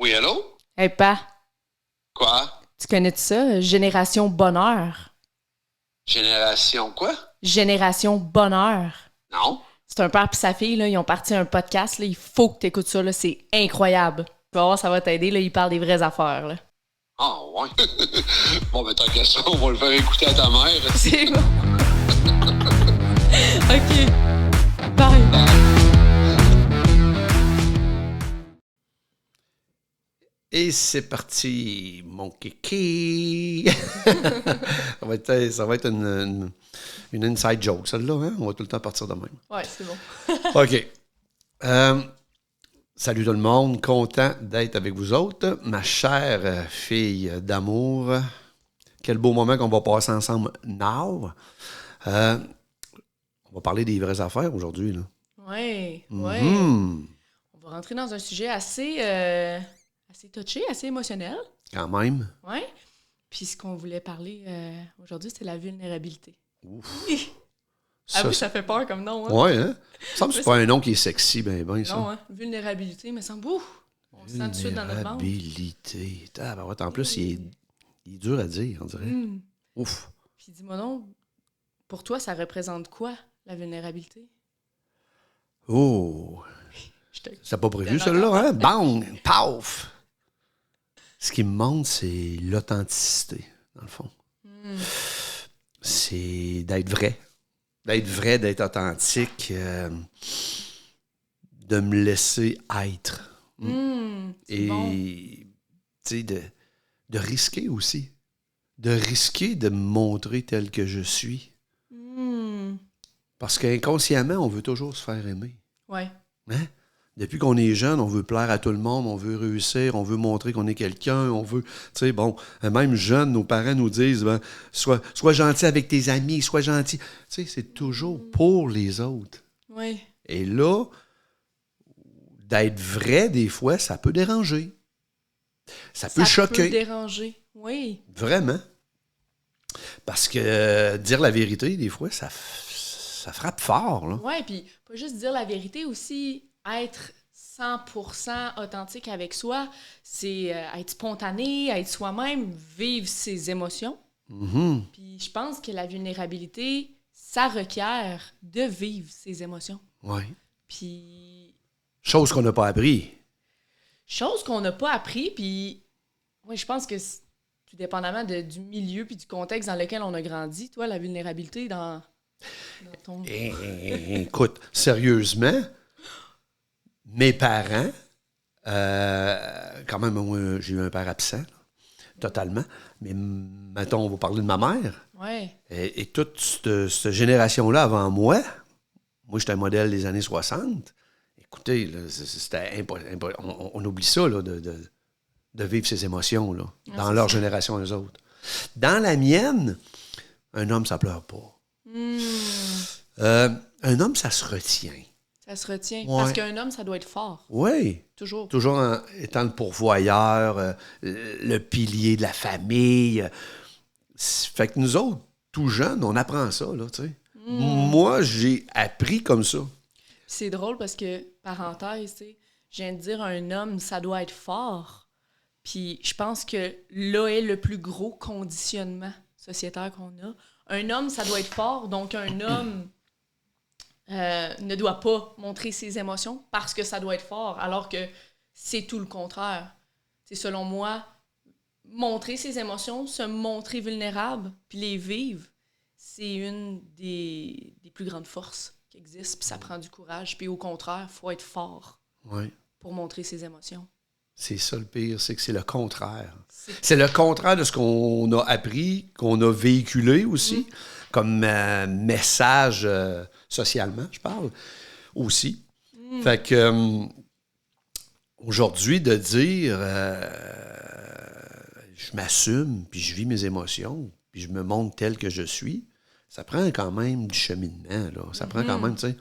Oui, allô? Hey, Pa, Quoi? tu connais ça? Génération Bonheur. Génération quoi? Génération Bonheur. Non? C'est un père et sa fille, là, ils ont parti un podcast. Là, il faut que tu écoutes ça. Là, c'est incroyable. Tu vas voir, ça va t'aider. Là, ils parlent des vraies affaires. Là. Ah, ouais. Bon, ben, tant qu'à ça, on va le faire écouter à ta mère. C'est bon. OK. Bye. Et c'est parti, mon kiki! ça va être une inside joke, celle-là. Hein? On va tout le temps partir de même. Ouais, c'est bon. OK. Salut tout le monde. Content d'être avec vous autres. Ma chère fille d'amour. Quel beau moment qu'on va passer ensemble now. On va parler des vraies affaires aujourd'hui. Là. Ouais. Mhm. On va rentrer dans un sujet assez touché, assez émotionnel. Quand même. Ouais. Puis ce qu'on voulait parler aujourd'hui, c'est la vulnérabilité. Ouf. Ça fait peur comme nom, hein? Ouais, hein? Il me semble que c'est pas un nom qui est sexy, ben ça. Non, hein? Vulnérabilité, mais semble, on se sent tout de suite dans notre ventre. Vulnérabilité. En plus, il est dur à dire, on dirait. Ouf. Puis dis-moi donc, pour toi, ça représente quoi, la vulnérabilité? Oh! C'est pas prévu, celle-là, hein? Bang! Paf! Ce qui me manque, c'est l'authenticité, dans le fond. C'est d'être vrai. D'être vrai, d'être authentique, de me laisser être. Et, bon. tu sais, de risquer aussi. De risquer de me montrer tel que je suis. Parce qu'inconsciemment, on veut toujours se faire aimer. Ouais. Hein? Depuis qu'on est jeune, on veut plaire à tout le monde, on veut réussir, on veut montrer qu'on est quelqu'un, on veut, tu sais, bon, même jeune, nos parents nous disent, ben, sois gentil avec tes amis, sois gentil. Tu sais, c'est toujours pour les autres. Oui. Et là, d'être vrai, des fois, ça peut déranger. Ça peut choquer. Ça peut déranger, oui. Vraiment. Parce que dire la vérité, des fois, ça frappe fort, là. Oui, puis pas juste dire la vérité, aussi être 100% authentique avec soi, c'est être spontané, être soi-même, vivre ses émotions. Puis je pense que la vulnérabilité, ça requiert de vivre ses émotions. Oui. Puis... Chose qu'on n'a pas appris. Chose qu'on n'a pas appris, puis oui, je pense que tout dépendamment du milieu puis du contexte dans lequel on a grandi, toi, la vulnérabilité dans ton... Écoute, sérieusement, mes parents, quand même, moi, j'ai eu un père absent, là, totalement. Mais mettons, on va parler de ma mère. Ouais. Et toute cette génération-là avant moi j'étais un modèle des années 60. Écoutez, là, c'était impossible. On oublie ça, là, de vivre ses émotions, là, dans leur génération, eux autres. Dans la mienne, un homme, ça pleure pas. Un homme, ça se retient. Ça se retient. Ouais. Parce qu'un homme, ça doit être fort. Oui. Toujours. Toujours étant le pourvoyeur, le pilier de la famille. Fait que nous autres, tout jeunes, on apprend ça, là, tu sais. Moi, j'ai appris comme ça. C'est drôle parce que, parenthèse, tu sais, je viens de dire un homme, ça doit être fort. Puis je pense que là est le plus gros conditionnement sociétaire qu'on a. Un homme, ça doit être fort. Donc, un homme ne doit pas montrer ses émotions parce que ça doit être fort, alors que c'est tout le contraire. C'est selon moi, montrer ses émotions, se montrer vulnérable, puis les vivre, c'est une des plus grandes forces qui existent, puis ça prend du courage. Puis au contraire, il faut être fort pour montrer ses émotions. C'est ça le pire, c'est que c'est le contraire. C'est le contraire de ce qu'on a appris, qu'on a véhiculé aussi, comme message socialement, je parle, aussi. Fait que aujourd'hui, de dire je m'assume, puis je vis mes émotions, puis je me montre tel que je suis, ça prend quand même du cheminement, là. Ça prend quand même, tu sais...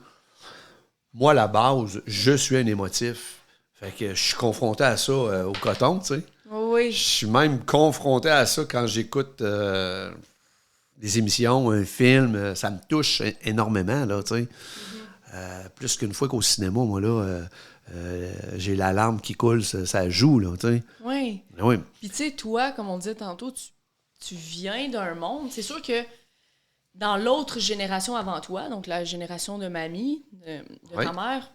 Moi, à la base, je suis un émotif. Fait que je suis confronté à ça au coton, tu sais. Oui. Je suis même confronté à ça quand j'écoute des émissions, un film. Ça me touche énormément, là, tu sais. Plus qu'une fois qu'au cinéma, moi, là, j'ai la larme qui coule, ça joue, là, tu sais. Oui. Oui. Puis tu sais, toi, comme on disait tantôt, tu viens d'un monde. C'est sûr que dans l'autre génération avant toi, donc la génération de mamie, de ta mère,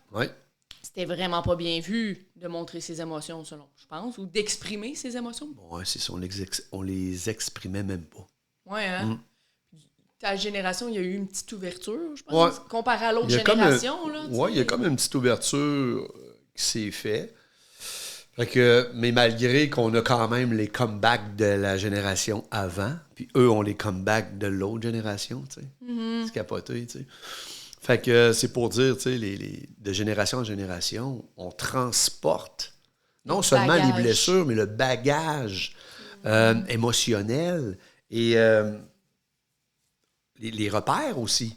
c'était vraiment pas bien vu de montrer ses émotions, selon, je pense, ou d'exprimer ses émotions. Oui, c'est ça, on les exprimait même pas. Oui, hein? Ta génération, il y a eu une petite ouverture, je pense, comparé à l'autre génération. Oui, il y a comme une petite ouverture qui s'est faite. Fait que, mais malgré qu'on a quand même les comebacks de la génération avant, puis eux ont les comebacks de l'autre génération, tu sais. C'est capoté, tu sais. Fait que c'est pour dire, tu sais, de génération en génération, on transporte non seulement les blessures, mais le bagage émotionnel et les repères aussi.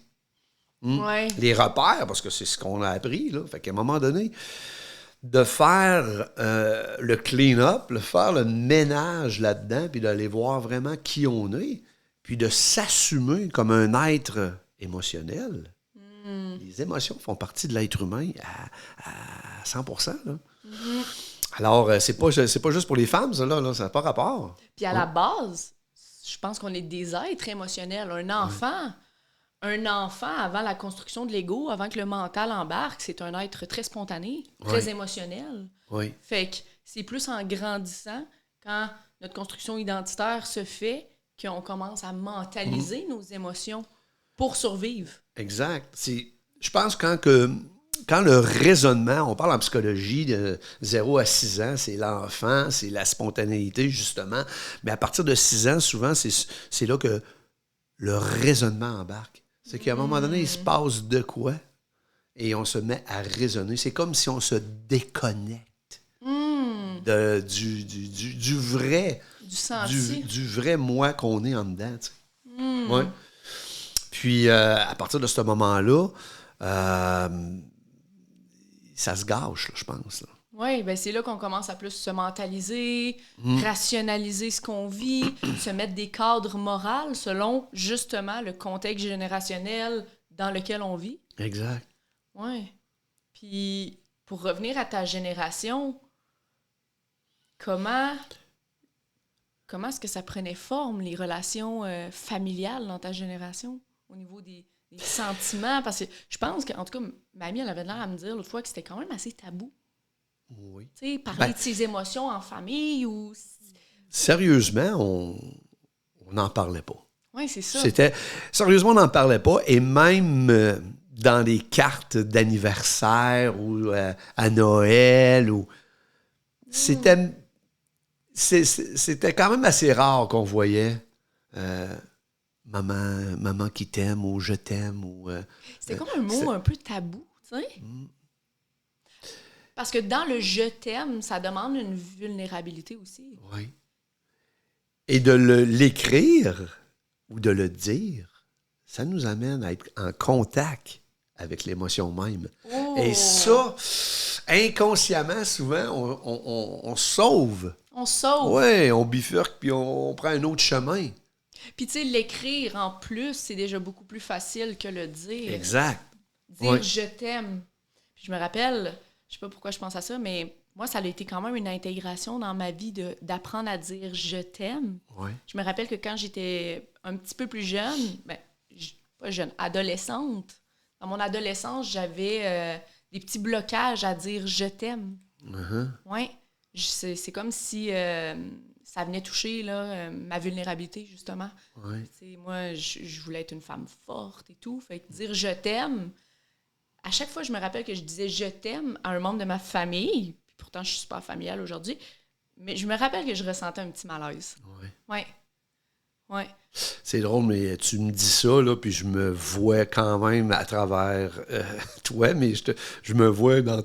Les repères, parce que c'est ce qu'on a appris, là. Fait qu'à un moment donné, de faire le clean-up, faire le ménage là-dedans, puis d'aller voir vraiment qui on est, puis de s'assumer comme un être émotionnel. Les émotions font partie de l'être humain à 100%. Là. Alors, c'est pas juste pour les femmes, ça, là, ça n'a pas rapport. Puis à la base, je pense qu'on est des êtres émotionnels. Un enfant, avant la construction de l'ego, avant que le mental embarque, c'est un être très spontané, très émotionnel. Oui. Fait que c'est plus en grandissant, quand notre construction identitaire se fait, qu'on commence à mentaliser nos émotions pour survivre. Exact. Je pense quand le raisonnement, on parle en psychologie de 0 à 6 ans, c'est l'enfant, c'est la spontanéité, justement. Mais à partir de 6 ans, souvent, c'est là que le raisonnement embarque. C'est qu'à un moment donné, il se passe de quoi et on se met à raisonner. C'est comme si on se déconnecte du vrai... Du vrai moi qu'on est en dedans. Tu sais. Ouais. Puis, à partir de ce moment-là, ça se gâche, là, je pense. Oui, bien c'est là qu'on commence à plus se mentaliser, rationaliser ce qu'on vit, se mettre des cadres moraux selon, justement, le contexte générationnel dans lequel on vit. Exact. Oui. Puis, pour revenir à ta génération, comment est-ce que ça prenait forme, les relations familiales dans ta génération, au niveau des sentiments? Parce que je pense qu'en tout cas, mamie, elle avait l'air à me dire l'autre fois que c'était quand même assez tabou. Oui. Tu sais, parler de ses émotions en famille ou... Sérieusement, on n'en parlait pas. Oui, c'est ça. Sérieusement, on n'en parlait pas. Et même dans les cartes d'anniversaire ou à Noël, c'était quand même assez rare qu'on voyait maman qui t'aime ou je t'aime. C'était comme un mot un peu tabou, tu sais. Parce que dans le « je t'aime », ça demande une vulnérabilité aussi. Oui. Et de l'écrire ou de le dire, ça nous amène à être en contact avec l'émotion même. Oh. Et ça, inconsciemment, souvent, on sauve. On sauve. Oui, on bifurque puis on prend un autre chemin. Puis tu sais, l'écrire en plus, c'est déjà beaucoup plus facile que le dire. Exact. Dire « je t'aime ». Puis je me rappelle... Je sais pas pourquoi je pense à ça, mais moi, ça a été quand même une intégration dans ma vie d'apprendre à dire « je t'aime ». Je me rappelle que quand j'étais un petit peu plus jeune, pas jeune, adolescente, dans mon adolescence, j'avais des petits blocages à dire « je t'aime ». Oui, c'est comme si ça venait toucher là, ma vulnérabilité, justement. Moi, je voulais être une femme forte et tout, fait que dire « je t'aime », à chaque fois, je me rappelle que je disais « je t'aime » à un membre de ma famille, puis pourtant, je suis super familiale aujourd'hui, mais je me rappelle que je ressentais un petit malaise. Oui. C'est drôle, mais tu me dis ça, là, puis je me vois quand même à travers toi, mais je me vois dans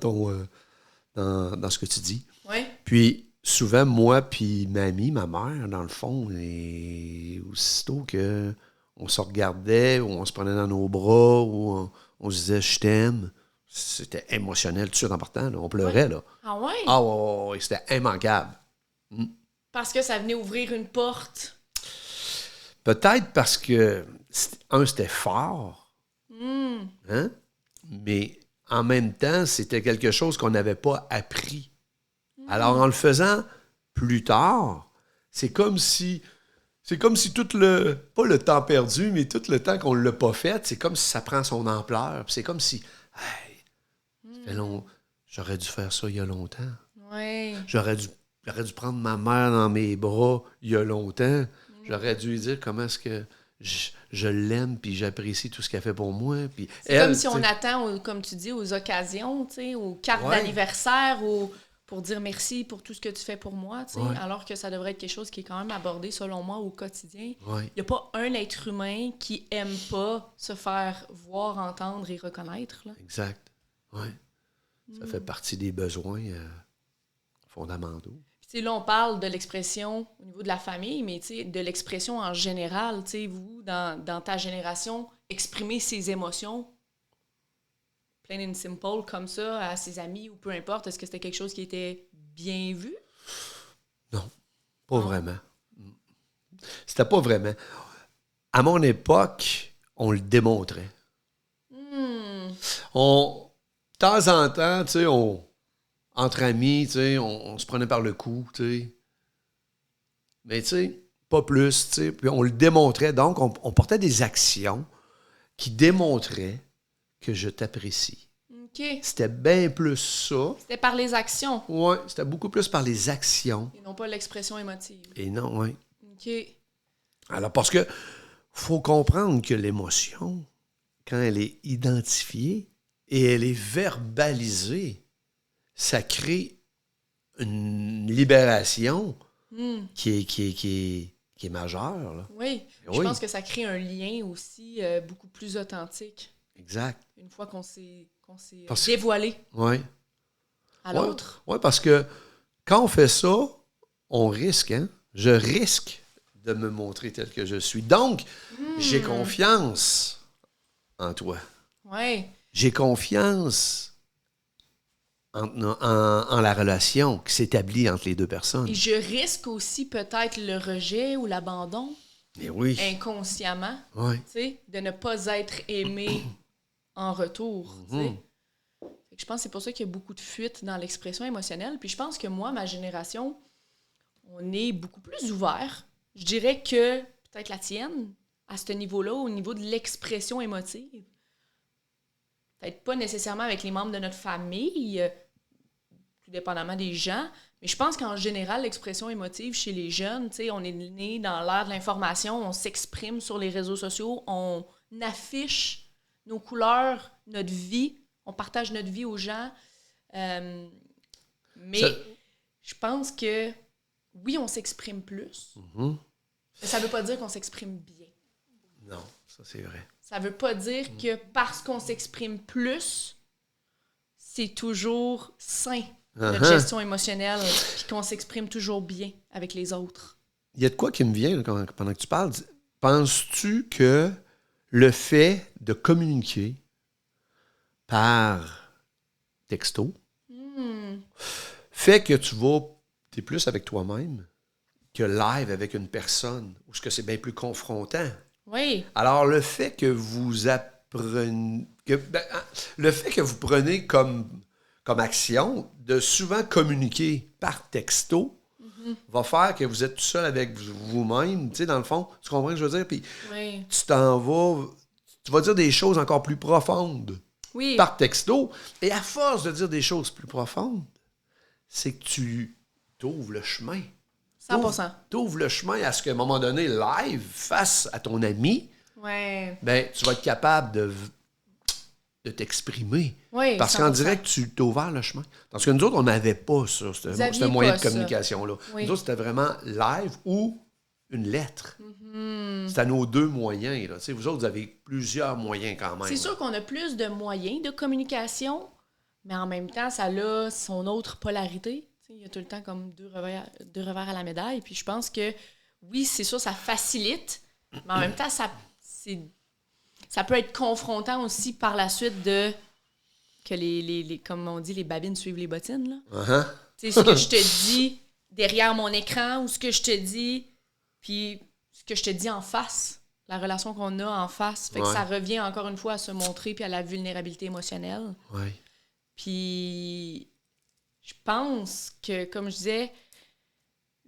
dans ce que tu dis. Oui. Puis, souvent, moi puis mamie, ma mère, dans le fond, et aussitôt que on se regardait, ou on se prenait dans nos bras, ou on se disait « je t'aime », c'était émotionnel tout de suite en partant. Là. On pleurait. Là. Ah ouais? Ah ouais, c'était immanquable. Parce que ça venait ouvrir une porte. Peut-être parce que, c'était fort. Hein? Mais en même temps, c'était quelque chose qu'on n'avait pas appris. Alors, en le faisant plus tard, c'est comme si tout pas le temps perdu, mais tout le temps qu'on ne l'a pas fait, c'est comme si ça prend son ampleur. Puis c'est comme si, hey, ça fait long, j'aurais dû faire ça il y a longtemps. Ouais. J'aurais dû prendre ma mère dans mes bras il y a longtemps. J'aurais dû lui dire comment est-ce que je l'aime puis j'apprécie tout ce qu'elle fait pour moi. Puis C'est elle, comme si on t'sais, attend, comme tu dis, aux occasions, tu sais, aux cartes Ouais. d'anniversaire, pour dire merci pour tout ce que tu fais pour moi, tu sais, Ouais. alors que ça devrait être quelque chose qui est quand même abordé, selon moi, au quotidien. ouais, Il n'y a pas un être humain qui aime pas se faire voir, entendre et reconnaître. Là. exact. Ouais. Ça fait partie des besoins fondamentaux. Puis, tu sais, là, on parle de l'expression au niveau de la famille, mais tu sais, de l'expression en général. Tu sais, vous, dans ta génération, exprimer ses émotions, plain and simple, comme ça, à ses amis ou peu importe, est-ce que c'était quelque chose qui était bien vu? Non, pas vraiment. C'était pas vraiment. À mon époque, on le démontrait. De temps en temps, tu sais, entre amis, tu sais, on se prenait par le cou, tu sais. Mais tu sais, pas plus, tu sais. Puis on le démontrait. Donc, on portait des actions qui démontraient que je t'apprécie. OK. C'était bien plus ça. C'était par les actions Ouais, c'était beaucoup plus par les actions. et non pas l'expression émotive. Et non, oui. OK. Alors, parce que faut comprendre que l'émotion, quand elle est identifiée et elle est verbalisée, ça crée une libération qui est majeure. Là. Oui. Oui. Je pense que ça crée un lien aussi beaucoup plus authentique Exact. une fois qu'on s'est Parce que- dévoilé Oui. à l'autre. Oui, parce que quand on fait ça, on risque, hein? Je risque de me montrer tel que je suis. Donc, j'ai confiance en toi. Oui. J'ai confiance en la relation qui s'établit entre les deux personnes. Et je risque aussi peut-être le rejet ou l'abandon Mais oui. inconsciemment, Oui. tu sais, de ne pas être aimé en retour. Tu sais. Fait que je pense que c'est pour ça qu'il y a beaucoup de fuites dans l'expression émotionnelle. Puis je pense que moi, ma génération, on est beaucoup plus ouvert. Je dirais que peut-être la tienne, à ce niveau-là, au niveau de l'expression émotive. Peut-être pas nécessairement avec les membres de notre famille, tout dépendamment des gens, mais je pense qu'en général, l'expression émotive chez les jeunes, tu sais, on est né dans l'ère de l'information, on s'exprime sur les réseaux sociaux, on affiche nos couleurs, notre vie, on partage notre vie aux gens. Mais Ça- je pense que oui, on s'exprime plus, mais ça veut pas dire qu'on s'exprime bien. Non, ça c'est vrai. Ça veut pas dire que parce qu'on s'exprime plus, c'est toujours sain, notre gestion émotionnelle, puis qu'on s'exprime toujours bien avec les autres. Il y a de quoi qui me vient là, pendant que tu parles. Penses-tu que le fait de communiquer par texto fait que tu es plus avec toi-même que live avec une personne, ou est-ce que c'est bien plus confrontant? Oui, Alors, le fait que vous apprenez... le fait que vous prenez comme action de souvent communiquer par texto va faire que vous êtes tout seul avec vous-même. Tu sais, dans le fond, tu comprends ce que je veux dire? Puis oui, tu vas dire des choses encore plus profondes oui. par texto. Et à force de dire des choses plus profondes, c'est que tu t'ouvres le chemin. 100%. T'ouvres le chemin à ce qu'à un moment donné, live, face à ton ami, Ouais. ben, tu vas être capable de t'exprimer. Oui, Parce qu'en 100%. direct, tu t'as ouvert le chemin. Parce que nous autres, on n'avait pas ça, Vous aviez ce moyen pas de ça. communication-là. Oui. Nous autres, c'était vraiment live ou une lettre. C'était nos deux moyens. Là. Tu sais, vous autres, vous avez plusieurs moyens quand même. C'est sûr qu'on a plus de moyens de communication, mais en même temps, ça a son autre polarité. Tu sais, il y a tout le temps comme deux revers à la médaille. Puis je pense que, oui, c'est sûr, ça facilite, mais en même temps, ça peut être confrontant aussi par la suite de que comme on dit, les babines suivent les bottines. Là. Uh-huh. Tu sais, ce que je te dis derrière mon écran ou ce que je te dis, puis ce que je te dis en face. la relation qu'on a en face. Fait que Ouais. ça revient encore une fois à se montrer puis à la vulnérabilité émotionnelle. Oui. Puis je pense que, comme je disais,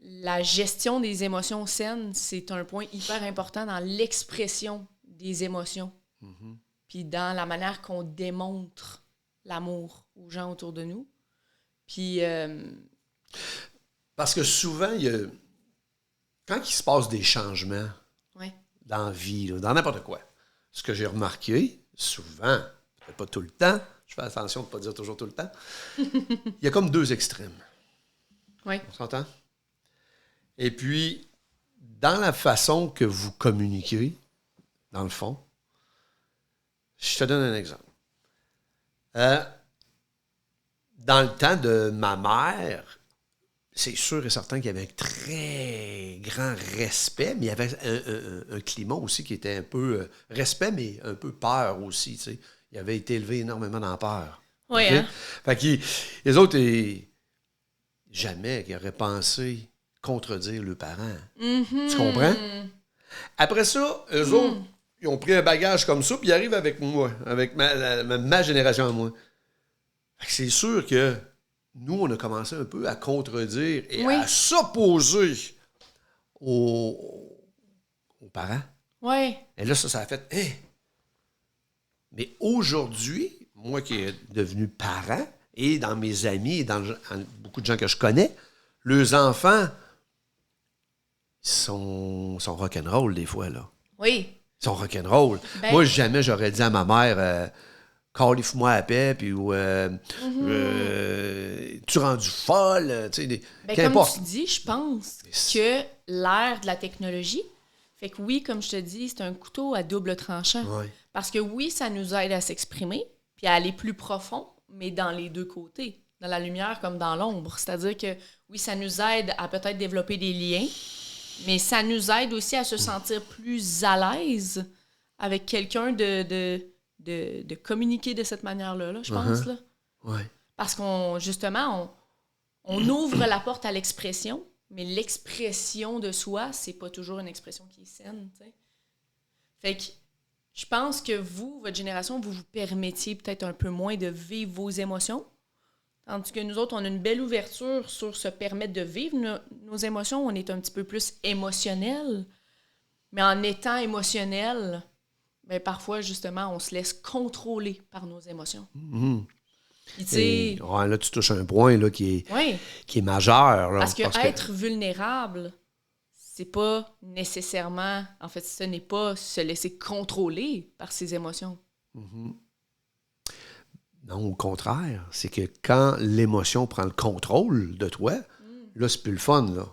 la gestion des émotions saines, c'est un point hyper important dans l'expression des émotions. Puis dans la manière qu'on démontre l'amour aux gens autour de nous. Puis, Parce que souvent, quand il se passe des changements ouais. dans la vie, là, dans n'importe quoi, ce que j'ai remarqué, souvent, peut-être pas tout le temps, je fais attention de ne pas dire toujours tout le temps, il y a comme deux extrêmes. Ouais. On s'entend? Et puis, dans la façon que vous communiquez, dans le fond, je te donne un exemple. Dans le temps de ma mère, c'est sûr et certain qu'il y avait un très grand respect, mais il y avait un climat aussi qui était un peu respect, mais un peu peur aussi. Tu sais. Il avait été élevé énormément dans la peur. Oui, OK? hein? Fait que les autres, jamais qu'ils auraient pensé contredire leurs parents. Tu comprends? Après ça, eux autres, ils ont pris un bagage comme ça, puis ils arrivent avec moi, avec ma génération à moi. Fait que c'est sûr que nous, on a commencé un peu à contredire et Oui. à s'opposer aux parents. Oui. Et là, ça a fait « Hey! » Mais aujourd'hui, moi qui est devenu parent, et dans mes amis, et dans beaucoup de gens que je connais, leurs enfants sont rock'n'roll des fois, là. Oui. Ils sont rock'n'roll. Ben- Moi, jamais j'aurais dit à ma mère califie-moi à paix, puis tu rendu folle, tu sais, Ben, comme qu'importe. tu dis, je pense que l'ère de la technologie fait que oui, comme je te dis, c'est un couteau à double tranchant. Ouais. Parce que oui, ça nous aide à s'exprimer puis à aller plus profond, mais dans les deux côtés, dans la lumière comme dans l'ombre. C'est-à-dire que oui, ça nous aide à peut-être développer des liens, mais ça nous aide aussi à se sentir plus à l'aise avec quelqu'un de communiquer de cette manière-là, là, je pense. Là. Ouais. Parce qu'on, justement, on ouvre la porte à l'expression, mais l'expression de soi, c'est pas toujours une expression qui est saine, tu sais. Fait que je pense que vous, votre génération, vous permettiez peut-être un peu moins de vivre vos émotions, tandis que nous autres, on a une belle ouverture sur se permettre de vivre nos émotions. On est un petit peu plus émotionnel, mais en étant émotionnel, ben parfois, justement, on se laisse contrôler par nos émotions. Puis, tu sais, Et, ouais, là, tu touches un point là, qui oui, est majeur. Là, parce que être vulnérable, c'est pas nécessairement... En fait, ce n'est pas se laisser contrôler par ses émotions. Non, au contraire. C'est que quand l'émotion prend le contrôle de toi, là, c'est plus le fun, là.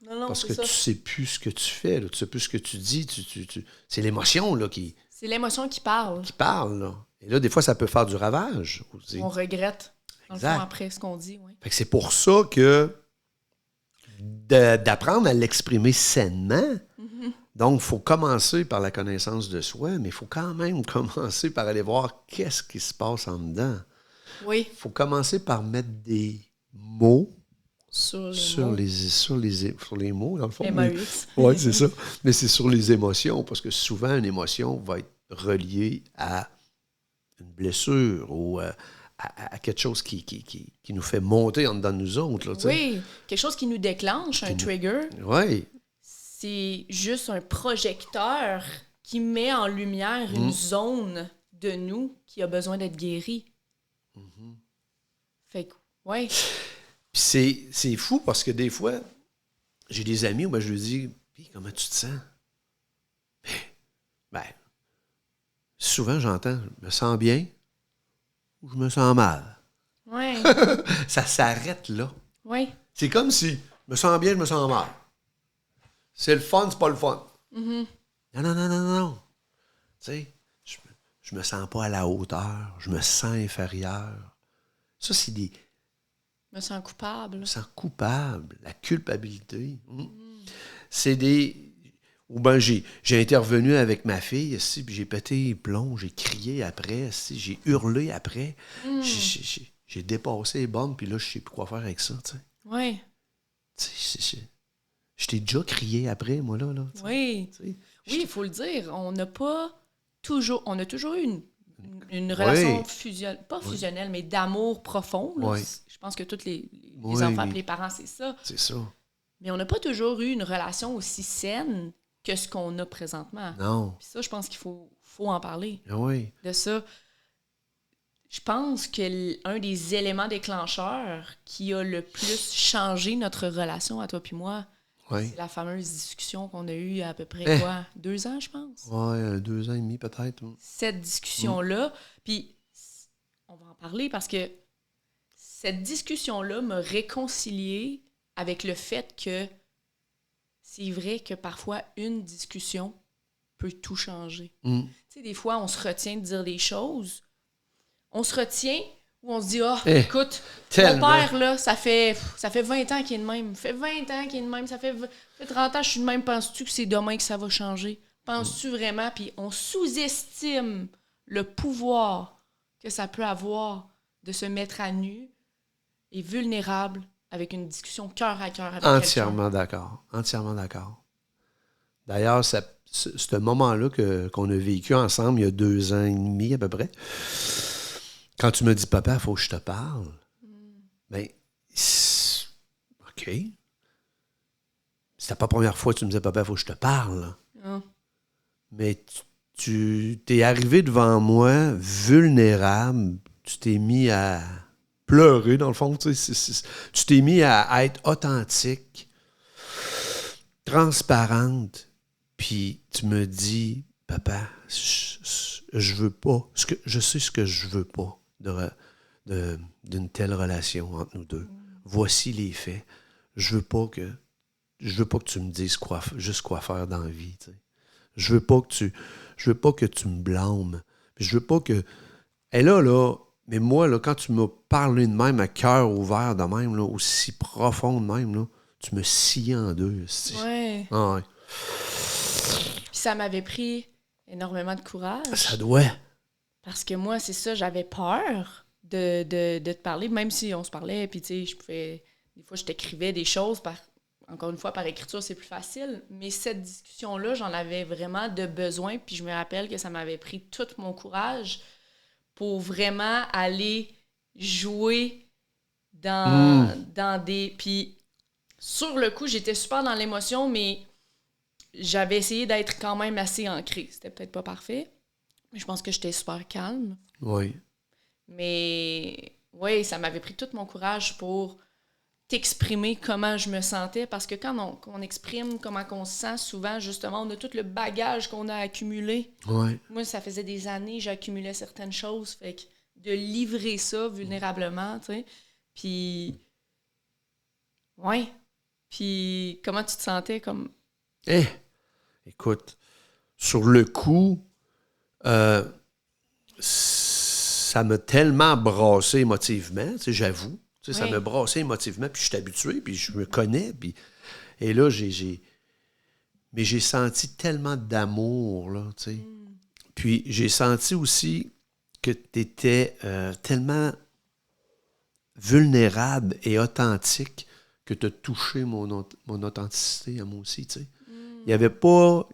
Non, Parce c'est que ça. tu sais plus ce que tu fais, là. Tu sais plus ce que tu dis. C'est l'émotion là, qui C'est l'émotion qui parle. parle. Là. Et là, des fois, ça peut faire du ravage aussi. On regrette, dans le Exact. fond, après ce qu'on dit. Oui. Fait que c'est pour ça que d'apprendre à l'exprimer sainement, donc il faut commencer par la connaissance de soi, mais il faut quand même commencer par aller voir qu'est-ce qui se passe en dedans. Oui, Il faut commencer par mettre des mots sur les sur mots. les mots, dans le fond. MAX. Oui, c'est ça. Mais c'est sur les émotions, parce que souvent, une émotion va être reliée à une blessure ou à quelque chose qui nous fait monter en dedans de nous autres. Là, tu sais. Oui, quelque chose qui nous déclenche, un trigger, Oui. c'est juste un projecteur qui met en lumière une zone de nous qui a besoin d'être guérie. Fait que, ouais. Puis c'est fou parce que des fois, j'ai des amis où je leur dis puis comment tu te sens? Ben, souvent j'entends je me sens bien ou je me sens mal. Ouais. Ça s'arrête là. Ouais. C'est comme si je me sens bien, je me sens mal. C'est le fun, c'est pas le fun. Non. Tu sais, je me sens pas à la hauteur, je me sens inférieur. Ça, c'est des. Je me sens coupable. Je me sens coupable, la culpabilité. C'est des. Ou bien j'ai intervenu avec ma fille, ici, puis j'ai pété les plombs, j'ai crié après, ici, j'ai hurlé après. J'ai dépassé les bornes, puis là, je sais plus quoi faire avec ça, tu sais. Ouais. Tu sais, je t'ai déjà crié après, moi, là. Tu sais. Oui. Tu sais, Oui, il faut le dire. On a toujours eu une relation pas fusionnelle, mais d'amour profond. Là. Oui. Je pense que tous les enfants et les parents, c'est ça. C'est ça. Mais on n'a pas toujours eu une relation aussi saine que ce qu'on a présentement. Non. Puis ça, je pense qu'il faut en parler. Oui. De ça. Je pense que un des éléments déclencheurs qui a le plus changé notre relation à toi puis moi, c'est la fameuse discussion qu'on a eue il y a à peu près 2 ans, je pense? Oui, 2 ans et demi peut-être. Cette discussion-là, puis on va en parler parce que cette discussion-là m'a réconciliée avec le fait que c'est vrai que parfois une discussion peut tout changer. Tu sais, des fois, on se retient de dire des choses. On se retient ou on se dit « écoute, mon père, là, ça fait 20 ans qu'il est de même. Ça fait 20 ans qu'il est de même. Ça fait 30 ans que je suis de même. Penses-tu que c'est demain que ça va changer? Penses-tu vraiment? » Puis on sous-estime le pouvoir que ça peut avoir de se mettre à nu et vulnérable avec une discussion cœur à cœur avec Entièrement d'accord. Entièrement d'accord. D'ailleurs, ce moment-là qu'on a vécu ensemble il y a 2 ans et demi à peu près, quand tu me dis, papa, il faut que je te parle, bien, OK. C'était pas la première fois que tu me disais, papa, il faut que je te parle. Mais tu t'es arrivé devant moi, vulnérable, tu t'es mis à pleurer, dans le fond. Tu t'es mis à être authentique, transparente, puis tu me dis, papa, je veux pas, je sais ce que je veux pas d'une telle relation entre nous deux. Voici les faits. Je veux pas que tu me dises juste quoi faire dans la vie. Tu sais. Je veux pas que tu me blâmes. Puis je veux pas que. Et là, mais moi, là, quand tu m'as parlé de même, à cœur ouvert de même, là, aussi profond de même, là, tu me sciais en deux. Ouais. Ah ouais. Puis ça m'avait pris énormément de courage. Ça doit. Parce que moi, c'est ça, j'avais peur de te parler, même si on se parlait, puis tu sais, des fois, je t'écrivais des choses, encore une fois, par écriture, c'est plus facile, mais cette discussion-là, j'en avais vraiment de besoin, puis je me rappelle que ça m'avait pris tout mon courage pour vraiment aller jouer dans des... Puis sur le coup, j'étais super dans l'émotion, mais j'avais essayé d'être quand même assez ancrée. C'était peut-être pas parfait, mais je pense que j'étais super calme. Oui. Mais oui, ça m'avait pris tout mon courage pour t'exprimer comment je me sentais, parce que quand on exprime comment on se sent, souvent, justement, on a tout le bagage qu'on a accumulé. Ouais. Moi, ça faisait des années, j'accumulais certaines choses, fait que de livrer ça vulnérablement, tu sais. Puis, ouais. Puis, comment tu te sentais comme... Écoute, sur le coup, ça m'a tellement brassé émotivement, tu sais, j'avoue. Tu sais, ça m'a brassé émotivement, puis je suis habitué, puis je me connais. Puis... Et là, mais j'ai senti tellement d'amour, là, tu sais. Puis j'ai senti aussi que tu étais tellement vulnérable et authentique que tu as touché mon authenticité à moi aussi, tu sais. Il n'y avait pas...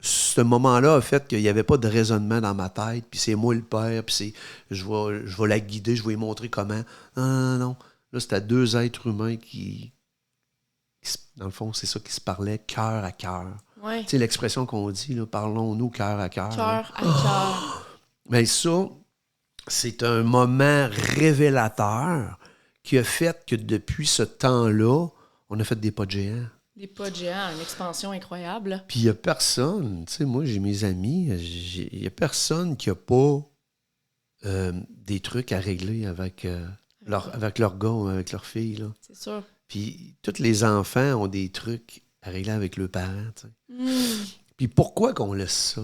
Ce moment-là a fait qu'il n'y avait pas de raisonnement dans ma tête, puis c'est moi le père, puis je vais la guider, je vais lui montrer comment. Non. Là, c'était 2 êtres humains qui dans le fond, c'est ça qui se parlait cœur à cœur. Ouais. Tu sais, l'expression qu'on dit, là, parlons-nous cœur à cœur. Cœur à cœur. Mais ça, c'est un moment révélateur qui a fait que depuis ce temps-là, on a fait des pas de géant. Des pas de géant, une expansion incroyable. Puis il n'y a personne, tu sais, moi j'ai mes amis, il n'y a personne qui n'a pas des trucs à régler avec leur gars ou avec leur fille. Là. C'est sûr. Puis tous les enfants ont des trucs à régler avec leurs parents. Tu sais. Puis pourquoi qu'on laisse ça?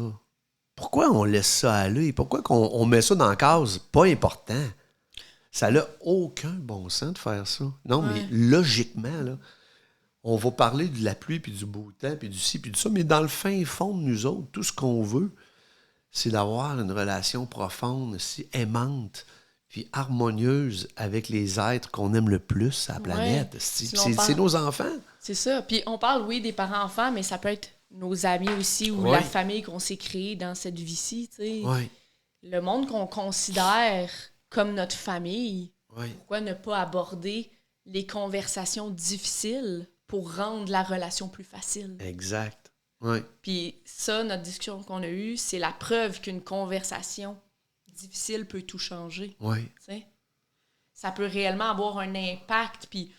Pourquoi on laisse ça aller? Pourquoi qu'on met ça dans la case pas important? Ça n'a aucun bon sens de faire ça. Non, mais logiquement, là, on va parler de la pluie, puis du beau temps, puis du ci, puis du ça, mais dans le fin fond de nous autres, tout ce qu'on veut, c'est d'avoir une relation profonde, si aimante, puis harmonieuse avec les êtres qu'on aime le plus à la planète. C'est nos enfants. C'est ça. Puis on parle, oui, des parents-enfants, mais ça peut être nos amis aussi ou Ouais. la famille qu'on s'est créée dans cette vie-ci, tu sais. Oui, Le monde qu'on considère comme notre famille, oui. pourquoi ne pas aborder les conversations difficiles pour rendre la relation plus facile? Exact. Oui. Puis ça, notre discussion qu'on a eue, c'est la preuve qu'une conversation difficile peut tout changer. Oui. Tu sais. Ça peut réellement avoir un impact. Puis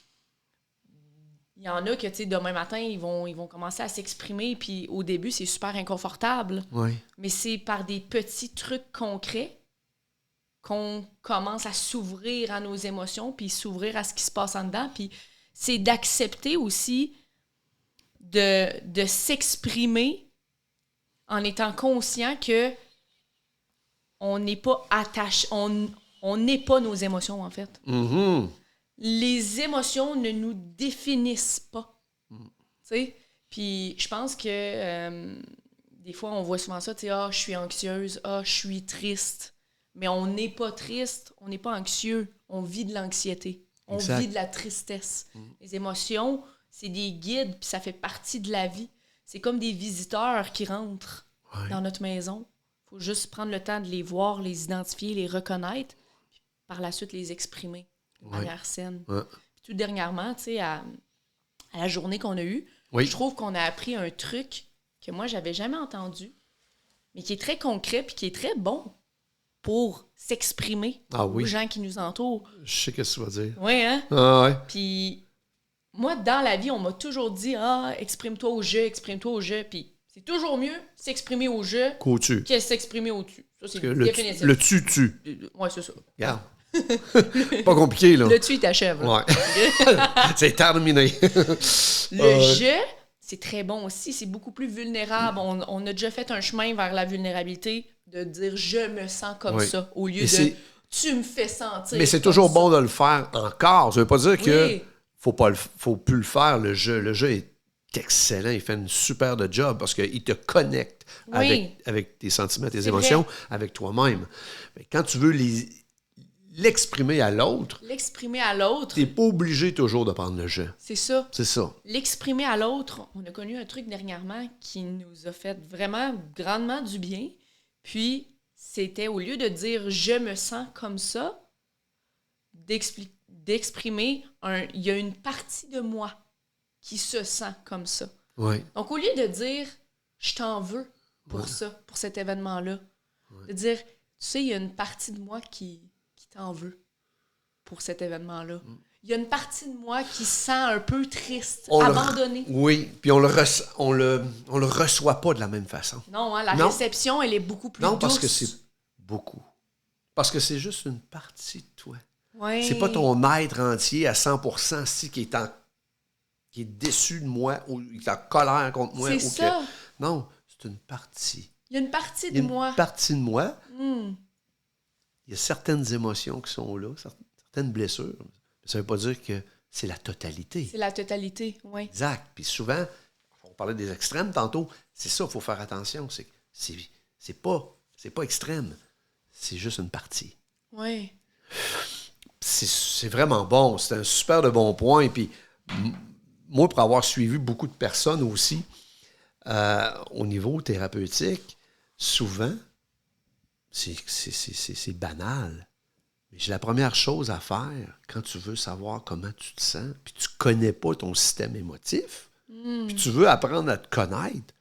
il y en a que, tu sais, demain matin, ils vont commencer à s'exprimer. Puis au début, c'est super inconfortable. Oui. Mais c'est par des petits trucs concrets qu'on commence à s'ouvrir à nos émotions, puis s'ouvrir à ce qui se passe en dedans. Puis c'est d'accepter aussi de s'exprimer en étant conscient que on n'est pas attaché, on n'est pas nos émotions, en fait. Mhm. Les émotions ne nous définissent pas. Tu sais? Puis je pense que des fois, on voit souvent ça, tu sais, je suis anxieuse, je suis triste. Mais on n'est pas triste, on n'est pas anxieux, on vit de l'anxiété. On Exact. vit de la tristesse. Les émotions, c'est des guides, puis ça fait partie de la vie. C'est comme des visiteurs qui rentrent dans notre maison. Il faut juste prendre le temps de les voir, les identifier, les reconnaître, puis par la suite les exprimer de manière saine. Ouais. Puis tout dernièrement, tu sais, à la journée qu'on a eue, Oui. je trouve qu'on a appris un truc que moi, j'avais jamais entendu, mais qui est très concret puis qui est très bon pour s'exprimer aux gens qui nous entourent. Je sais ce que tu vas dire. Oui, hein? Ah ouais. Puis moi, dans la vie, on m'a toujours dit exprime-toi au jeu, exprime-toi au jeu. Puis c'est toujours mieux s'exprimer au jeu Qu'au-tu. que s'exprimer au tu. Ça, c'est Le définitif. le tu-tu. Ouais, c'est ça. Regarde. Pas compliqué, là. Le tu, il t'achève. là. Ouais. C'est terminé. Le jeu, c'est très bon aussi. C'est beaucoup plus vulnérable. On a déjà fait un chemin vers la vulnérabilité de dire je me sens comme Oui. ça au lieu Et de c'est- tu me fais sentir. Mais c'est comme toujours ça. bon de le faire encore. Ça veut pas dire que Oui. faut plus le faire, le jeu. Le jeu est excellent. Il fait une super de job parce qu'il te connecte Oui. avec tes sentiments, tes C'est émotions, vrai. avec toi-même. Mais quand tu veux l'exprimer à l'autre, L'exprimer à l'autre, t'es pas obligé toujours de prendre le jeu. c'est ça. C'est ça. L'exprimer à l'autre, on a connu un truc dernièrement qui nous a fait vraiment grandement du bien. Puis, c'était au lieu de dire « je me sens comme ça », d'exprimer il y a une partie de moi qui se sent comme ça. Oui. Donc, au lieu de dire « je t'en veux pour ça, pour cet événement-là », de dire « tu sais, il y a une partie de moi qui t'en veut pour cet événement-là. Il y a une partie de moi qui se sent un peu triste, abandonnée. » Oui, puis on le reçoit pas de la même façon. Non, hein, la Non. réception, elle est beaucoup plus Non, douce. parce que c'est beaucoup. Parce que c'est juste une partie de toi. Ouais. C'est pas ton être entier à 100% qui est déçu de moi ou qui est en colère contre moi. C'est ou ça. Non, c'est une partie. Il y a une partie Il y a de une moi. partie de moi. Hmm. Il y a certaines émotions qui sont là, certaines blessures. Mais ça veut pas dire que c'est la totalité. C'est la totalité, oui. Exact. Puis souvent, on parlait des extrêmes tantôt, c'est ça, il faut faire attention. C'est pas extrême. C'est juste une partie. Oui. C'est vraiment bon. C'est un super de bon point. Puis moi, pour avoir suivi beaucoup de personnes aussi, au niveau thérapeutique, souvent, c'est banal. Mais la première chose à faire, quand tu veux savoir comment tu te sens, puis tu connais pas ton système émotif, puis tu veux apprendre à te connaître,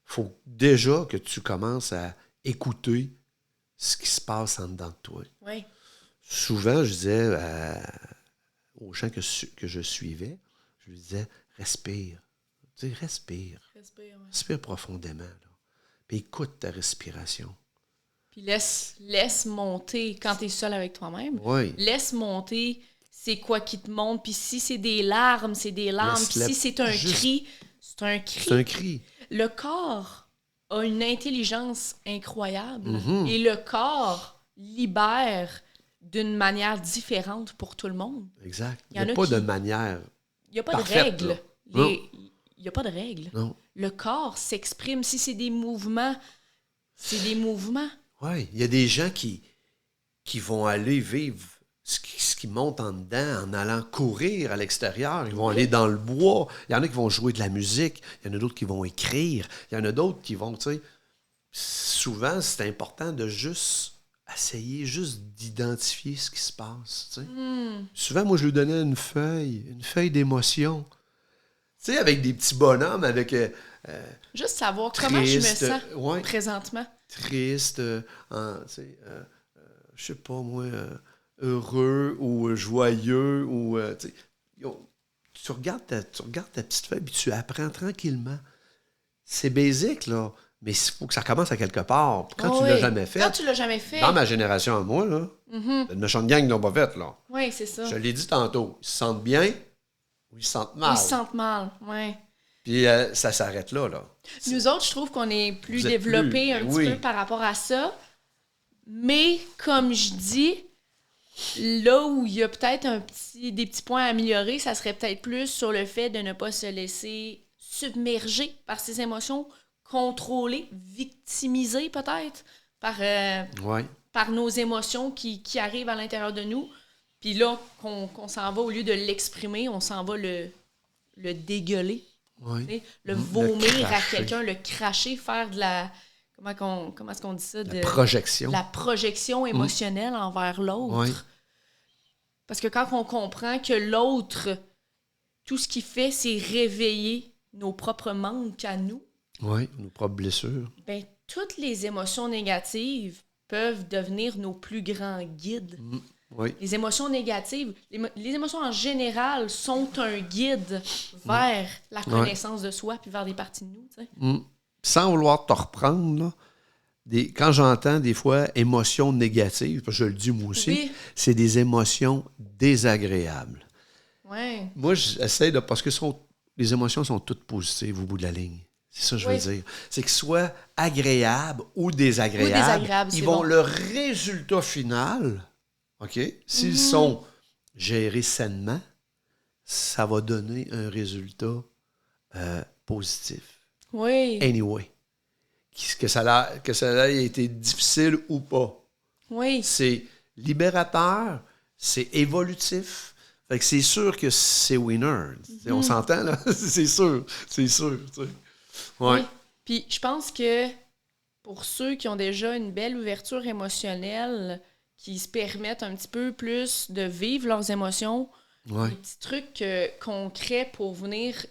il faut déjà que tu commences à écouter ce qui se passe en dedans de toi. Oui. Souvent, je disais aux gens que je suivais, je lui disais, respire. Tu sais, respire. Respire, ouais. Respire profondément. Là. Puis écoute ta respiration. Puis laisse monter quand tu es seul avec toi-même. Oui. Laisse monter c'est quoi qui te monte. Puis si c'est des larmes, c'est des larmes. Puis si c'est un cri, c'est un cri. C'est un cri. Le corps a une intelligence incroyable. Mm-hmm. Et le corps libère d'une manière différente pour tout le monde. Exact. Il Il y en n'y a a pas qui- de manière. Il n'y a pas Parfaite, de là. règles. Non. Il n'y a pas de règles. Non. Le corps s'exprime. Si c'est des mouvements, c'est des mouvements. Oui. Il y a des gens qui vont aller vivre ce qu'ils montent en dedans en allant courir à l'extérieur. Ils vont aller dans le bois. Il y en a qui vont jouer de la musique. Il y en a d'autres qui vont écrire. Il y en a d'autres qui vont, tu sais... Souvent, c'est important de juste essayer juste d'identifier ce qui se passe. Tu sais. Souvent, moi, je lui donnais une feuille d'émotion. Tu sais, avec des petits bonhommes, avec... Juste savoir triste, comment je me sens ouais, présentement. triste, tu sais, je sais pas moi, heureux ou joyeux, ou... tu sais, tu regardes ta petite feuille puis tu apprends tranquillement. C'est basique, là. Mais il faut que ça commence à quelque part. Quand tu l'as jamais fait. Quand tu l'as jamais fait. Dans ma génération à moi, là, une méchante gang qui n'ont pas fait, là. Oui, c'est ça. Je l'ai dit tantôt. Ils se sentent bien ou ils se sentent mal. Ils se sentent mal, oui. Puis ça s'arrête là, là. Nous autres, je trouve qu'on est plus Vous êtes développés plus, un oui. petit peu par rapport à ça. Mais, comme je dis, là où il y a peut-être des petits points à améliorer, ça serait peut-être plus sur le fait de ne pas se laisser submerger par ses émotions, contrôler, victimiser peut-être par nos émotions qui arrivent à l'intérieur de nous. Puis là, qu'on s'en va, au lieu de l'exprimer, on s'en va le dégueuler. Oui. Le vomir à cracher. quelqu'un, le cracher, faire de la... Comment est-ce qu'on dit ça? La projection. La projection émotionnelle envers l'autre. Oui. Parce que quand on comprend que l'autre, tout ce qu'il fait, c'est réveiller nos propres manques à nous, Oui, nos propres blessures. ben toutes les émotions négatives peuvent devenir nos plus grands guides. Oui. Les émotions négatives, les émotions en général sont un guide vers la connaissance de soi puis vers des parties de nous. Tu sais. Sans vouloir te reprendre, là, quand j'entends des fois émotions négatives, parce que je le dis moi aussi, c'est des émotions désagréables. Ouais. Moi, j'essaie de... Parce que les émotions sont toutes positives au bout de la ligne. C'est ça que je veux dire. C'est que soit agréable ou désagréable, ils vont le résultat final, OK? S'ils sont gérés sainement, ça va donner un résultat positif. Oui. Anyway. Que ça ait été difficile ou pas. Oui. C'est libérateur, c'est évolutif. Fait que c'est sûr que c'est winner. On s'entend, là? C'est sûr. Tu sais. Ouais. Oui. Puis je pense que pour ceux qui ont déjà une belle ouverture émotionnelle, qui se permettent un petit peu plus de vivre leurs émotions, des petits trucs concrets pour venir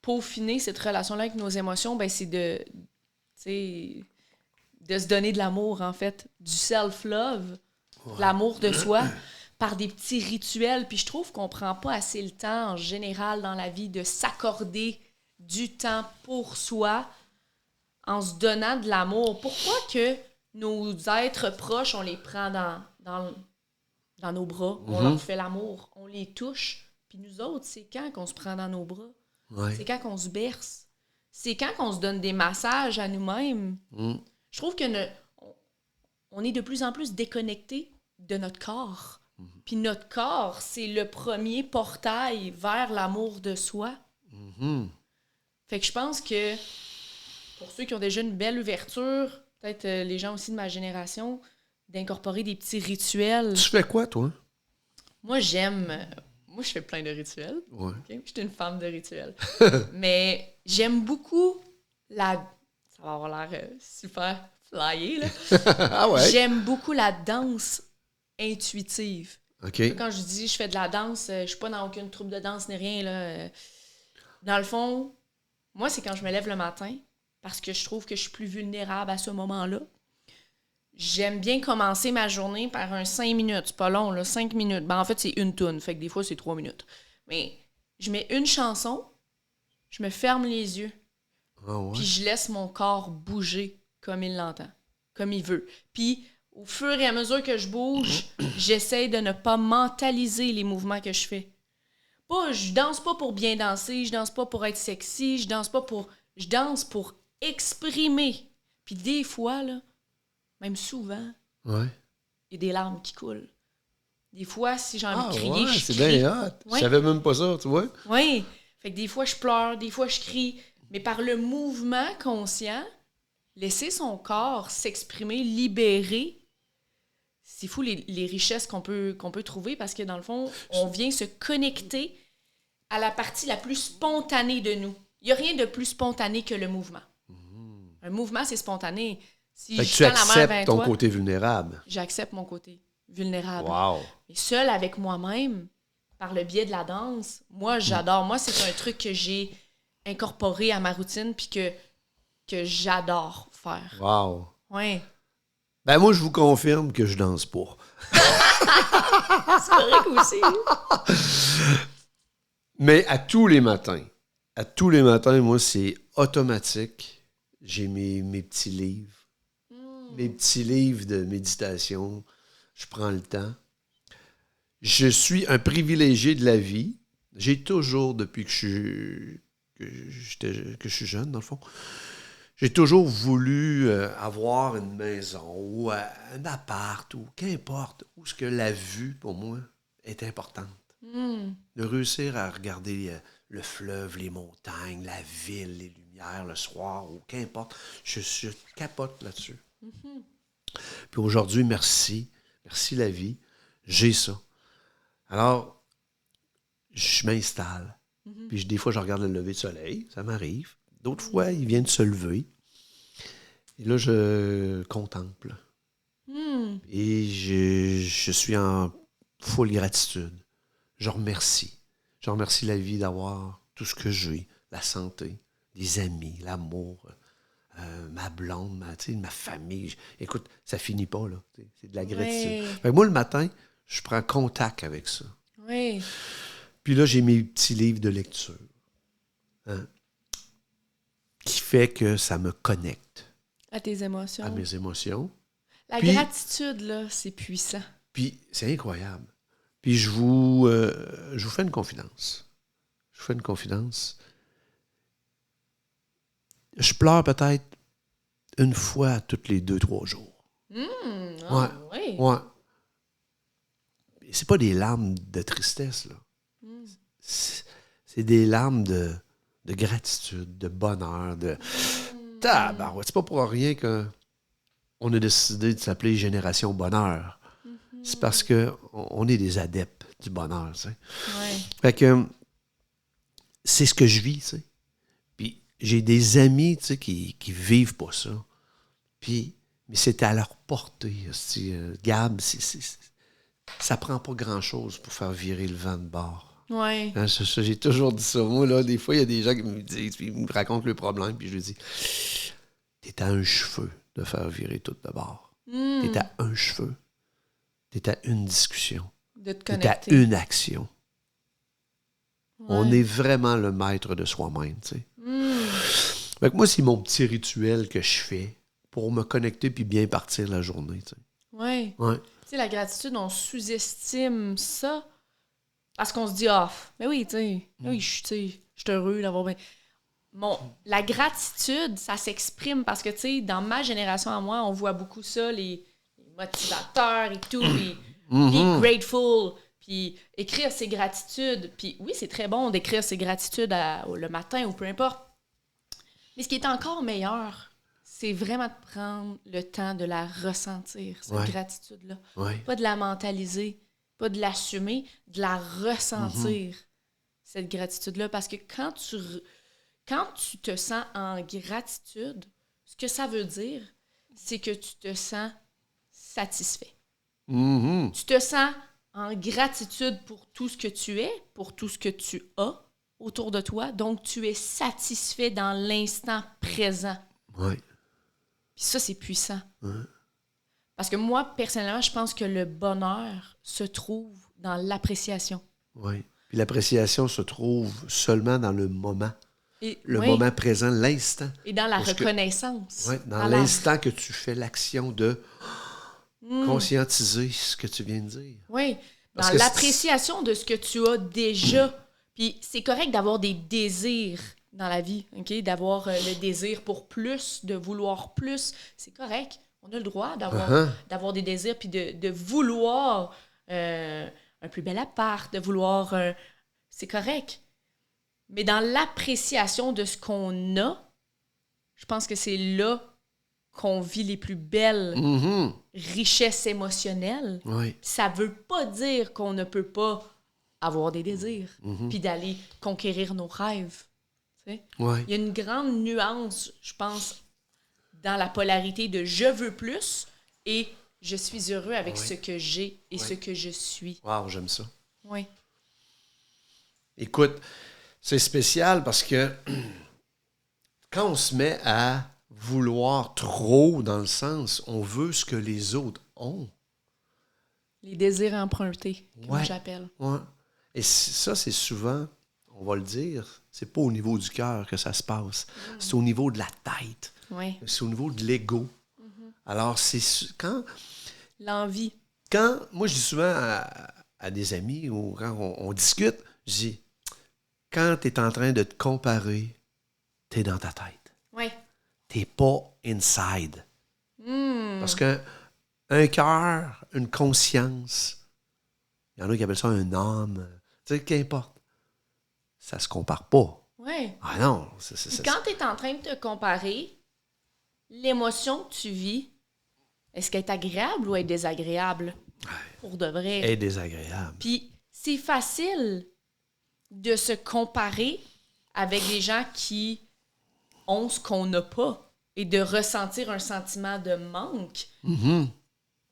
peaufiner cette relation-là avec nos émotions, ben c'est de se donner de l'amour, en fait, du self-love, de l'amour de soi, par des petits rituels. Puis je trouve qu'on prend pas assez le temps, en général, dans la vie, de s'accorder du temps pour soi en se donnant de l'amour. Pourquoi que nos êtres proches, on les prend dans nos bras, on leur fait l'amour, on les touche, puis nous autres, c'est quand qu'on se prend dans nos bras? Ouais. C'est quand qu'on se berce? C'est quand qu'on se donne des massages à nous-mêmes? Je trouve que on est de plus en plus déconnecté de notre corps. Puis notre corps, c'est le premier portail vers l'amour de soi. Fait que je pense que pour ceux qui ont déjà une belle ouverture, peut-être les gens aussi de ma génération, d'incorporer des petits rituels. Tu fais quoi, toi? Moi, je fais plein de rituels. Ouais. Okay? Je suis une femme de rituels. Mais j'aime beaucoup ça va avoir l'air super flyé, là. Ah ouais? J'aime beaucoup la danse intuitive. OK. Quand je dis je fais de la danse, je suis pas dans aucune troupe de danse ni rien, là. Dans le fond, moi, c'est quand je me lève le matin, parce que je trouve que je suis plus vulnérable à ce moment-là. J'aime bien commencer ma journée par un 5 minutes. C'est pas long, là, 5 minutes. Ben, en fait, c'est une toune, fait que des fois, c'est 3 minutes. Mais je mets une chanson, je me ferme les yeux, puis je laisse mon corps bouger comme il l'entend, comme il veut. Puis, au fur et à mesure que je bouge, j'essaie de ne pas mentaliser les mouvements que je fais. Je danse pas pour bien danser, je danse pas pour être sexy, je danse pour exprimer. Puis des fois, là, même souvent, il y a des larmes qui coulent. Des fois, si j'ai envie de crier, je c'est crie. bien hot. Je savais même pas ça, tu vois? Oui. Fait que des fois, je pleure, des fois, je crie. Mais par le mouvement conscient, laisser son corps s'exprimer, libérer, c'est fou les richesses qu'on peut trouver parce que, dans le fond, on vient se connecter à la partie la plus spontanée de nous. Il n'y a rien de plus spontané que le mouvement. Un mouvement, c'est spontané. Si Fait que je tu tends la main vers acceptes ton toi, côté vulnérable. j'accepte mon côté vulnérable. Wow! Et seul avec moi-même, par le biais de la danse, moi, j'adore. Moi, c'est un truc que j'ai incorporé à ma routine puis que j'adore faire. Wow! Ouais. Ben moi, je vous confirme que je danse pas. C'est correct aussi. Mais à tous les matins, moi, c'est automatique. J'ai mes petits livres. Mes petits livres de méditation. Je prends le temps. Je suis un privilégié de la vie. J'ai toujours, depuis que je suis jeune, dans le fond, j'ai toujours voulu avoir une maison ou un appart ou qu'importe où ce que la vue, pour moi, est importante. De réussir à regarder le fleuve, les montagnes, la ville, les lumières, le soir ou qu'importe. Je capote là-dessus. Puis aujourd'hui, merci la vie, j'ai ça. Alors, je m'installe. Puis des fois, je regarde le lever de soleil, ça m'arrive. D'autres fois, il vient de se lever. Et là, je contemple. Et je suis en full gratitude. Je remercie. Je remercie la vie d'avoir tout ce que j'ai, la santé, des amis, l'amour, ma blonde, ma famille. Écoute, ça finit pas, là. C'est de la gratitude. Fait que moi, le matin, je prends contact avec ça. Oui. Puis là, j'ai mes petits livres de lecture. Qui fait que ça me connecte À tes émotions. à mes émotions. La Puis- gratitude, là, c'est puissant. Puis c'est incroyable. Puis je vous fais une confidence. Je pleure peut-être une fois toutes les 2-3 jours. Oui. Ouais. Et c'est pas des larmes de tristesse, là. C'est des larmes de gratitude, de bonheur, de... Tabarouette, c'est pas pour rien qu'on a décidé de s'appeler Génération Bonheur. C'est parce qu'on est des adeptes du bonheur, tu sais. Ouais. Fait que c'est ce que je vis, tu sais. Puis j'ai des amis, tu sais, qui vivent pas ça. Puis, mais c'est à leur portée. Gab, ça prend pas grand-chose pour faire virer le vent de bord. Ouais. Hein, j'ai toujours dit ça. Moi, là, des fois, il y a des gens qui me disent, puis ils me racontent le problème, puis je leur dis, t'es à un cheveu de faire virer tout de bord. T'es à un cheveu. T'es à une discussion. De te T'es à connecter. une action. On est vraiment le maître de soi-même, tu sais. Fait que moi, c'est mon petit rituel que je fais pour me connecter puis bien partir la journée, tu sais. Ouais. Ouais. Tu sais, la gratitude, on sous-estime ça parce qu'on se dit, mais oui, tu sais, oui, je suis heureux d'avoir... la gratitude, ça s'exprime parce que, tu sais, dans ma génération à moi, on voit beaucoup ça, les motivateurs et tout, puis be grateful, puis écrire ses gratitudes. Puis oui, c'est très bon d'écrire ses gratitudes le matin ou peu importe. Mais ce qui est encore meilleur, c'est vraiment de prendre le temps de la ressentir, cette gratitude-là. Ouais. Pas de la mentaliser, pas de l'assumer, de la ressentir, cette gratitude-là. Parce que quand tu te sens en gratitude, ce que ça veut dire, c'est que tu te sens satisfait. Tu te sens en gratitude pour tout ce que tu es, pour tout ce que tu as autour de toi. Donc, tu es satisfait dans l'instant présent. Ouais. Puis ça, c'est puissant. Parce que moi, personnellement, je pense que le bonheur se trouve dans l'appréciation. Oui. Puis l'appréciation se trouve seulement dans le moment. Et, Le moment présent, l'instant. Et dans la Parce que- reconnaissance. Ouais, dans l'instant que tu fais l'action de conscientiser ce que tu viens de dire. Oui, Parce dans que l'appréciation de ce que tu as déjà. Puis c'est correct d'avoir des désirs dans la vie, OK? D'avoir le désir pour plus, de vouloir plus. C'est correct. On a le droit d'avoir des désirs puis de vouloir un plus bel appart, de vouloir... c'est correct. Mais dans l'appréciation de ce qu'on a, je pense que c'est là qu'on vit les plus belles Mhm. richesses émotionnelles. Oui. Ça veut pas dire qu'on ne peut pas avoir des désirs, Mhm. puis d'aller conquérir nos rêves. Tu sais? Oui. Il y a une grande nuance, je pense, dans la polarité de je veux plus et je suis heureux avec Oui. ce que j'ai et Oui. ce que je suis. Wow, j'aime ça. Oui. Écoute, c'est spécial parce que quand on se met à vouloir trop, dans le sens, on veut ce que les autres ont. Les désirs empruntés, comme Ouais. j'appelle. Ouais. Et ça, c'est souvent, on va le dire, c'est pas au niveau du cœur que ça se passe. C'est au niveau de la tête. Oui. C'est au niveau de l'ego. Alors, quand L'envie. moi, je dis souvent à des amis ou quand on discute, je dis, quand tu es en train de te comparer, tu es dans ta tête. Oui. Tu pas inside. Hmm. Parce qu'un cœur, une conscience, il y en a qui appellent ça un âme, tu sais, qu'importe. Ça se compare pas. Oui. Ah non. Puis quand tu es en train de te comparer, l'émotion que tu vis, est-ce qu'elle est agréable ou elle est désagréable? Pour de vrai. est désagréable. Puis c'est facile de se comparer avec des gens qui ont ce qu'on n'a pas et de ressentir un sentiment de manque. Mhm.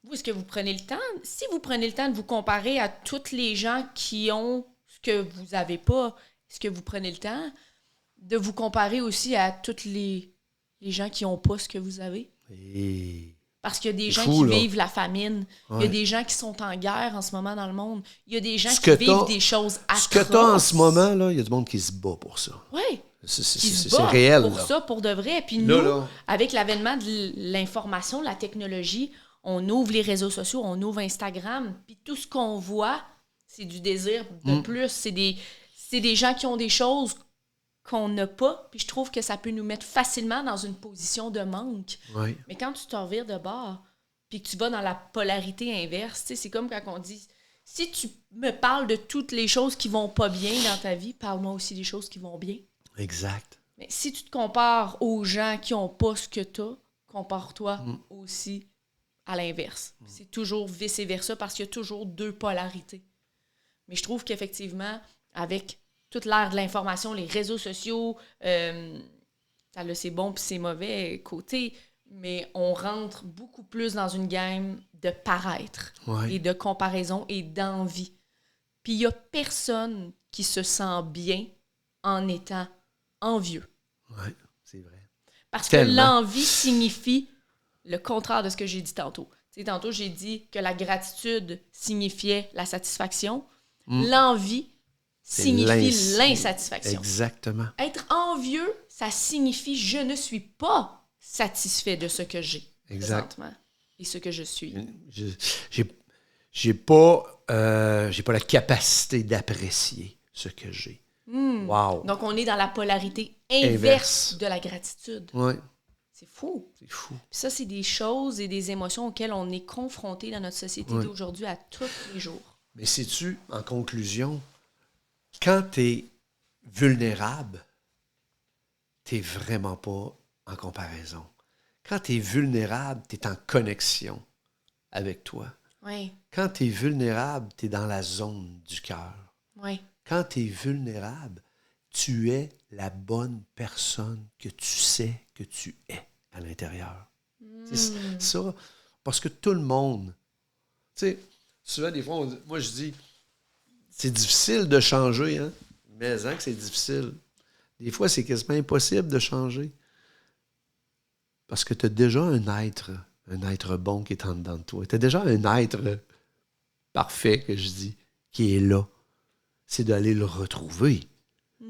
Vous, est-ce que vous prenez le temps? Si vous prenez le temps de vous comparer à tous les gens qui ont ce que vous n'avez pas, est-ce que vous prenez le temps de vous comparer aussi à tous les gens qui n'ont pas ce que vous avez? Et... Parce qu'il y a des C'est gens fou, qui là. vivent la famine. Il y Ouais. a des gens qui sont en guerre en ce moment dans le monde. Il y a des gens Ce qui que vivent t'as- des choses atroces. Ce que tu as en ce moment, là, il y a du monde qui se bat pour ça. Oui, C'est qui se c'est bat réel. pour là. ça, pour de vrai. Puis Là, nous, là. avec l'avènement de l'information, de la technologie, on ouvre les réseaux sociaux, on ouvre Instagram, puis tout ce qu'on voit, c'est du désir de plus. C'est des gens qui ont des choses qu'on n'a pas, puis je trouve que ça peut nous mettre facilement dans une position de manque. Oui. Mais quand tu te revires de bord, puis que tu vas dans la polarité inverse, tu sais, c'est comme quand on dit, si tu me parles de toutes les choses qui vont pas bien dans ta vie, parle-moi aussi des choses qui vont bien. Exact. Mais si tu te compares aux gens qui ont pas ce que tu as, compare-toi aussi à l'inverse. C'est toujours vice-versa parce qu'il y a toujours deux polarités. Mais je trouve qu'effectivement, avec toute l'ère de l'information, les réseaux sociaux, ça a ses bons puis ses mauvais côtés, mais on rentre beaucoup plus dans une game de paraître Ouais. et de comparaison et d'envie. Puis il n'y a personne qui se sent bien en étant envieux. Oui, c'est vrai. Parce Tellement. que l'envie signifie le contraire de ce que j'ai dit tantôt. Tu sais, tantôt, j'ai dit que la gratitude signifiait la satisfaction. L'envie signifie l'insatisfaction. Exactement. Être envieux, ça signifie je ne suis pas satisfait de ce que j'ai Exact. présentement et ce que je suis. J'ai pas la capacité d'apprécier ce que j'ai. Wow. Donc, on est dans la polarité inverse Inverse. de la gratitude. Oui, C'est fou. c'est fou. Puis ça, c'est des choses et des émotions auxquelles on est confronté dans notre société Ouais. d'aujourd'hui à tous les jours. Mais sais-tu, en conclusion, quand tu es vulnérable, tu n'es vraiment pas en comparaison. Quand tu es vulnérable, tu es en connexion avec toi. Oui, Quand tu es vulnérable, tu es dans la zone du cœur. oui. Quand tu es vulnérable, tu es la bonne personne que tu sais que tu es à l'intérieur. C'est ça, parce que tout le monde, tu sais, souvent des fois, moi je dis, c'est difficile de changer, hein? Mais que c'est difficile. Des fois, c'est quasiment impossible de changer. Parce que tu as déjà un être bon qui est en dedans de toi. Tu as déjà un être parfait, que je dis, qui est là. C'est d'aller le retrouver.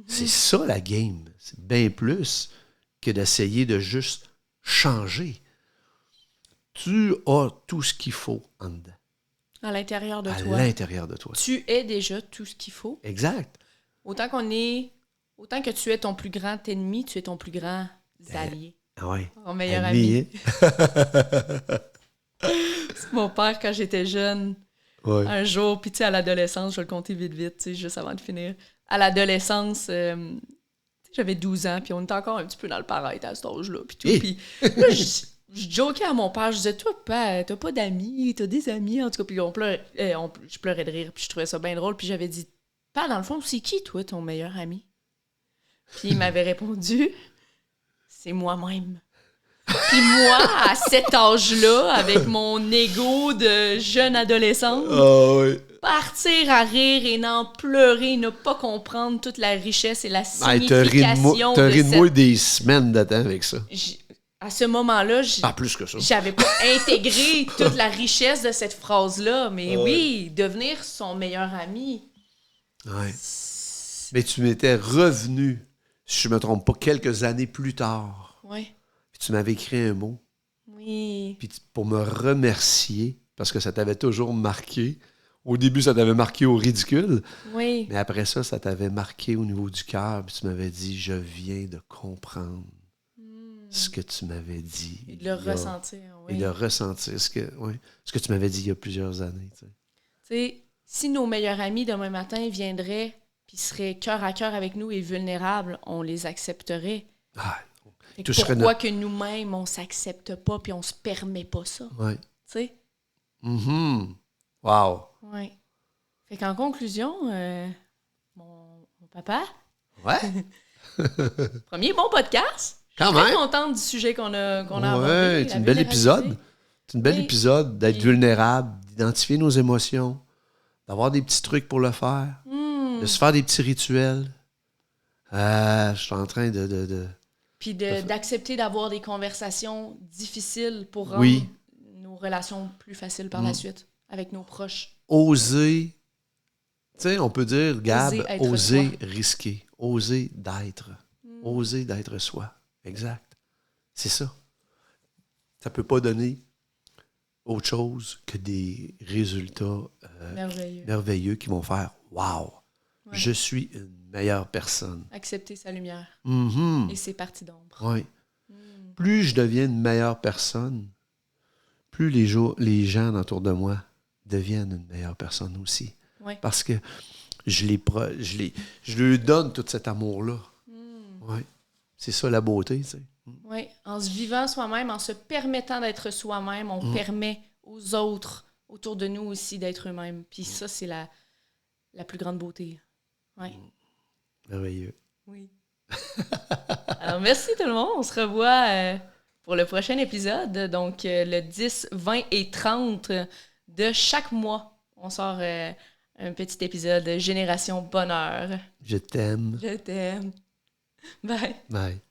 C'est ça la game. C'est bien plus que d'essayer de juste changer. Tu as tout ce qu'il faut en dedans, À l'intérieur de à toi. l'intérieur de toi. Tu es déjà tout ce qu'il faut. Exact. Autant que tu es ton plus grand ennemi, tu es ton plus grand allié. Ah ouais. Ton meilleur ami. hein? Mon père, quand j'étais jeune, Ouais. un jour, puis tu sais, à l'adolescence, je vais le compter vite, tu sais, juste avant de finir. À l'adolescence, tu sais, j'avais 12 ans, puis on était encore un petit peu dans le paraître à cet âge-là, puis tout. Hi! Puis là, je jokais à mon père, je disais, toi, papa, t'as pas d'amis, t'as des amis, en tout cas. Puis je pleurais de rire, puis je trouvais ça bien drôle. Puis j'avais dit, papa, dans le fond, c'est qui, toi, ton meilleur ami? Puis il m'avait répondu, c'est moi-même. Puis moi, à cet âge-là, avec mon ego de jeune adolescente, partir à rire et n'en pleurer, ne pas comprendre toute la richesse et la signification t'as ri de moi des semaines de temps avec ça. À ce moment-là, Pas plus que ça. j'avais pas intégré toute la richesse de cette phrase-là. Mais oui, devenir son meilleur ami. Ouais. Mais tu m'étais revenu, si je me trompe pas, quelques années plus tard. Oui. Puis tu m'avais écrit un mot. Oui. Puis pour me remercier, parce que ça t'avait toujours marqué. Au début, ça t'avait marqué au ridicule. Oui. Mais après ça, ça t'avait marqué au niveau du cœur. Puis tu m'avais dit, je viens de comprendre ce que tu m'avais dit. Et de le ressentir, oui. Et de ressentir ce que tu m'avais dit il y a plusieurs années. Tu sais, si nos meilleurs amis demain matin viendraient puis seraient cœur à cœur avec nous et vulnérables, on les accepterait. Pourquoi que nous-mêmes, on s'accepte pas puis on se permet pas ça? Oui. Tu sais? Wow. Oui. Fait qu'en conclusion, mon papa... Ouais. Premier bon podcast. Quand Je suis même. très contente du sujet qu'on a abordé. Ouais, c'est un bel épisode. C'est un bel épisode d'être vulnérable, d'identifier nos émotions, d'avoir des petits trucs pour le faire, de se faire des petits rituels. Je suis en train de... Puis d'accepter d'avoir des conversations difficiles pour rendre nos relations plus faciles par la suite avec nos proches. Oser, tu sais, on peut dire, Gab, oser risquer, oser d'être. Oser d'être soi. Exact. C'est ça. Ça peut pas donner autre chose que des résultats merveilleux qui vont faire « Wow! Ouais. Je suis une meilleure personne. » Accepter sa lumière. Et ses parties d'ombre. Oui. Plus je deviens une meilleure personne, plus les gens autour de moi deviennent une meilleure personne aussi. Oui. Parce que je leur donne tout cet amour-là. Oui. C'est ça la beauté, tu sais. Oui. En se vivant soi-même, en se permettant d'être soi-même, on permet aux autres autour de nous aussi d'être eux-mêmes. Puis ça, c'est la plus grande beauté. Oui. Merveilleux. Oui. Alors, merci tout le monde. On se revoit pour le prochain épisode. Donc, le 10, 20 et 30 de chaque mois. On sort un petit épisode de Génération Bonheur. Je t'aime. Je t'aime. Bye. Bye.